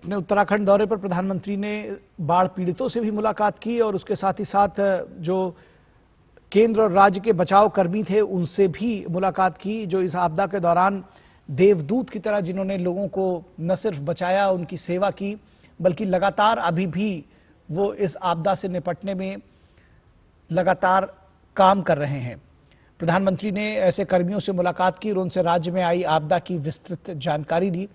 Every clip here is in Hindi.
अपने उत्तराखंड दौरे पर प्रधानमंत्री ने बाढ़ पीड़ितों से भी मुलाकात की और उसके साथ ही साथ जो केंद्र और राज्य के बचाव कर्मी थे उनसे भी मुलाकात की, जो इस आपदा के दौरान देवदूत की तरह जिन्होंने लोगों को न सिर्फ बचाया, उनकी सेवा की, बल्कि लगातार अभी भी वो इस आपदा से निपटने में लगातार काम कर रहे हैं। प्रधानमंत्री ने ऐसे कर्मियों से मुलाकात की और उनसे राज्य में आई आपदा की विस्तृत जानकारी ली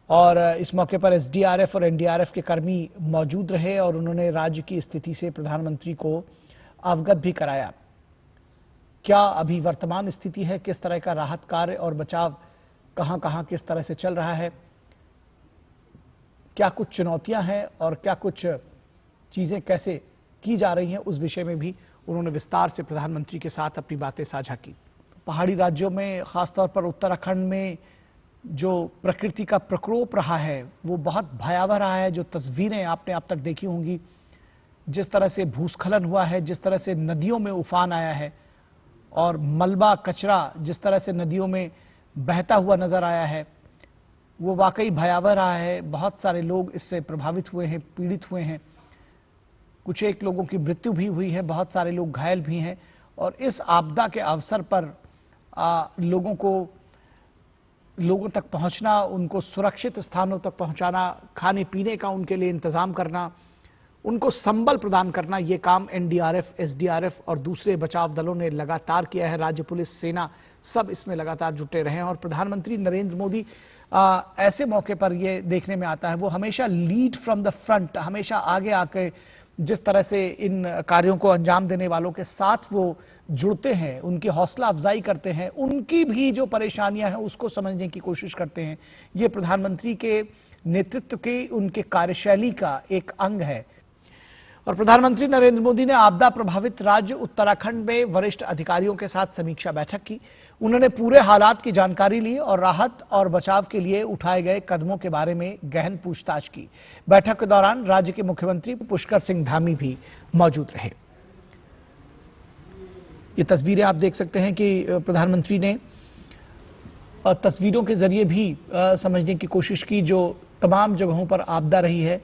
और इस मौके पर एसडीआरएफ और एनडीआरएफ के कर्मी मौजूद रहे और उन्होंने राज्य की स्थिति से प्रधानमंत्री को अवगत भी कराया। क्या अभी वर्तमान स्थिति है, किस तरह का राहत कार्य और बचाव कहां-कहां किस तरह से चल रहा है, क्या कुछ चुनौतियां हैं और क्या कुछ चीजें कैसे की जा रही हैं, उस विषय में भी उन्होंने विस्तार से प्रधानमंत्री के साथ अपनी बातें साझा की। पहाड़ी राज्यों में, खासतौर पर उत्तराखंड में जो प्रकृति का प्रकोप रहा है वो बहुत भयावह रहा है। जो तस्वीरें आपने अब तक देखी होंगी, जिस तरह से भूस्खलन हुआ है, जिस तरह से नदियों में उफान आया है और मलबा कचरा जिस तरह से नदियों में बहता हुआ नजर आया है, वो वाकई भयावह रहा है। बहुत सारे लोग इससे प्रभावित हुए हैं, पीड़ित हुए हैं, कुछ एक लोगों की मृत्यु भी हुई है, बहुत सारे लोग घायल भी हैं। और इस आपदा के अवसर पर लोगों तक पहुंचना, उनको सुरक्षित स्थानों तक पहुंचाना, खाने पीने का उनके लिए इंतजाम करना, उनको संबल प्रदान करना, ये काम एनडीआरएफ, एसडीआरएफ और दूसरे बचाव दलों ने लगातार किया है। राज्य पुलिस, सेना सब इसमें लगातार जुटे रहे हैं। और प्रधानमंत्री नरेंद्र मोदी ऐसे मौके पर ये देखने में आता है, वो हमेशा लीड फ्रॉम द फ्रंट, हमेशा आगे आके जिस तरह से इन कार्यों को अंजाम देने वालों के साथ वो जुड़ते हैं, उनकी हौसला अफजाई करते हैं, उनकी भी जो परेशानियां हैं उसको समझने की कोशिश करते हैं। ये प्रधानमंत्री के नेतृत्व के, उनके कार्यशैली का एक अंग है। और प्रधानमंत्री नरेंद्र मोदी ने आपदा प्रभावित राज्य उत्तराखंड में वरिष्ठ अधिकारियों के साथ समीक्षा बैठक की। उन्होंने पूरे हालात की जानकारी ली और राहत और बचाव के लिए उठाए गए कदमों के बारे में गहन पूछताछ की। बैठक के दौरान राज्य के मुख्यमंत्री पुष्कर सिंह धामी भी मौजूद रहे। ये तस्वीरें आप देख सकते हैं कि प्रधानमंत्री ने तस्वीरों के जरिए भी समझने की कोशिश की जो तमाम जगहों पर आपदा रही है,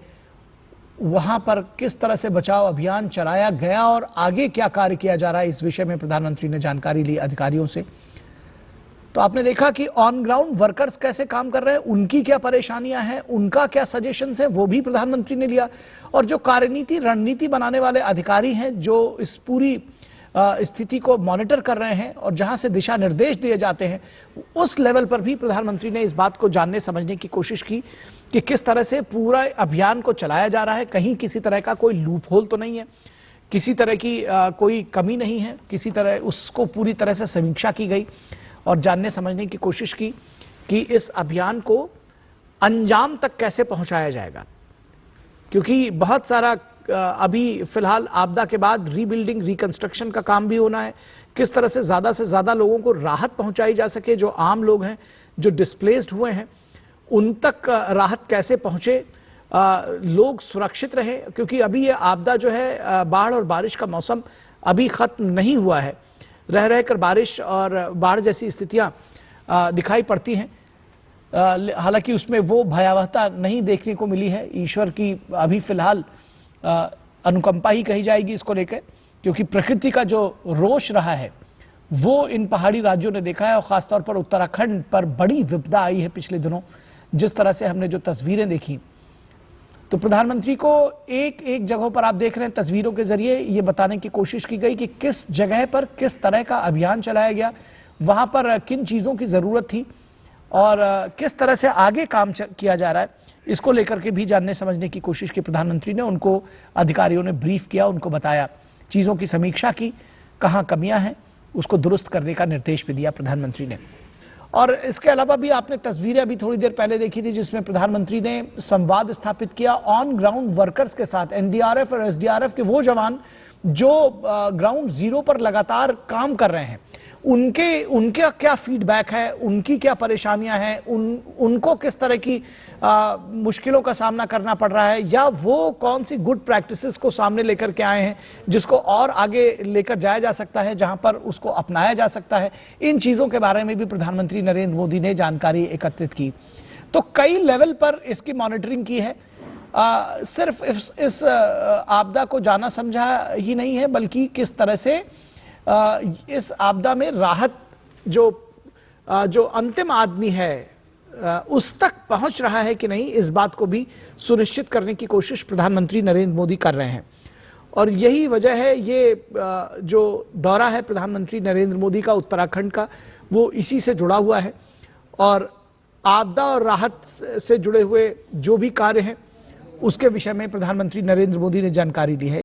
वहां पर किस तरह से बचाव अभियान चलाया गया और आगे क्या कार्य किया जा रहा है, इस विषय में प्रधानमंत्री ने जानकारी ली अधिकारियों से। तो आपने देखा कि ऑन ग्राउंड वर्कर्स कैसे काम कर रहे हैं, उनकी क्या परेशानियां हैं, उनका क्या सजेशंस हैं, वो भी प्रधानमंत्री ने लिया। और जो कार्यनीति, रणनीति बनाने वाले अधिकारी हैं, जो इस पूरी स्थिति को मॉनिटर कर रहे हैं और जहां से दिशा निर्देश दिए जाते हैं, उस लेवल पर भी प्रधानमंत्री ने इस बात को जानने समझने की कोशिश की कि किस तरह से पूरा अभियान को चलाया जा रहा है। कहीं किसी तरह का कोई लूप होल तो नहीं है, किसी तरह की कोई कमी नहीं है, किसी तरह उसको पूरी तरह से समीक्षा की गई और जानने समझने की कोशिश की कि इस अभियान को अंजाम तक कैसे पहुंचाया जाएगा। क्योंकि बहुत सारा अभी फिलहाल आपदा के बाद रीबिल्डिंग, रिकंस्ट्रक्शन का काम भी होना है। किस तरह से ज्यादा लोगों को राहत पहुंचाई जा सके, जो आम लोग हैं, जो डिस्प्लेस्ड हुए हैं, उन तक राहत कैसे पहुंचे, लोग सुरक्षित रहे। क्योंकि अभी ये आपदा जो है, बाढ़ और बारिश का मौसम अभी खत्म नहीं हुआ है, रह रहकर बारिश और बाढ़ जैसी स्थितियां दिखाई पड़ती हैं। हालांकि उसमें वो भयावहता नहीं देखने को मिली है। ईश्वर की अभी फिलहाल अनुकंपा ही कही जाएगी इसको लेकर, क्योंकि प्रकृति का जो रोष रहा है वो इन पहाड़ी राज्यों ने देखा है। और खासतौर पर उत्तराखंड पर बड़ी विपदा आई है पिछले दिनों, जिस तरह से हमने जो तस्वीरें देखी। तो प्रधानमंत्री को एक एक जगहों पर आप देख रहे हैं, तस्वीरों के जरिए ये बताने की कोशिश की गई कि किस जगह पर किस तरह का अभियान चलाया गया, वहां पर किन चीजों की जरूरत थी और किस तरह से आगे काम किया जा रहा है, इसको लेकर के भी जानने समझने की कोशिश की प्रधानमंत्री ने। उनको अधिकारियों ने ब्रीफ किया, उनको बताया, चीजों की समीक्षा की, कहां कमियां हैं उसको दुरुस्त करने का निर्देश भी दिया प्रधानमंत्री ने। और इसके अलावा भी आपने तस्वीरें अभी थोड़ी देर पहले देखी थी, जिसमें प्रधानमंत्री ने संवाद स्थापित किया ऑन ग्राउंड वर्कर्स के साथ, एनडीआरएफ और एसडीआरएफ के वो जवान जो ग्राउंड जीरो पर लगातार काम कर रहे हैं, उनका क्या फीडबैक है, उनकी क्या परेशानियां हैं, उनको किस तरह की मुश्किलों का सामना करना पड़ रहा है, या वो कौन सी गुड प्रैक्टिसेस को सामने लेकर के आए हैं जिसको और आगे लेकर जाया जा सकता है, जहां पर उसको अपनाया जा सकता है। इन चीजों के बारे में भी प्रधानमंत्री नरेंद्र मोदी ने जानकारी एकत्रित की। तो कई लेवल पर इसकी मॉनिटरिंग की है। सिर्फ इस आपदा को जाना समझा ही नहीं है, बल्कि किस तरह से इस आपदा में राहत जो अंतिम आदमी है उस तक पहुंच रहा है कि नहीं, इस बात को भी सुनिश्चित करने की कोशिश प्रधानमंत्री नरेंद्र मोदी कर रहे हैं। और यही वजह है, ये जो दौरा है प्रधानमंत्री नरेंद्र मोदी का उत्तराखंड का, वो इसी से जुड़ा हुआ है। और आपदा और राहत से जुड़े हुए जो भी कार्य हैं उसके विषय में प्रधानमंत्री नरेंद्र मोदी ने जानकारी दी है।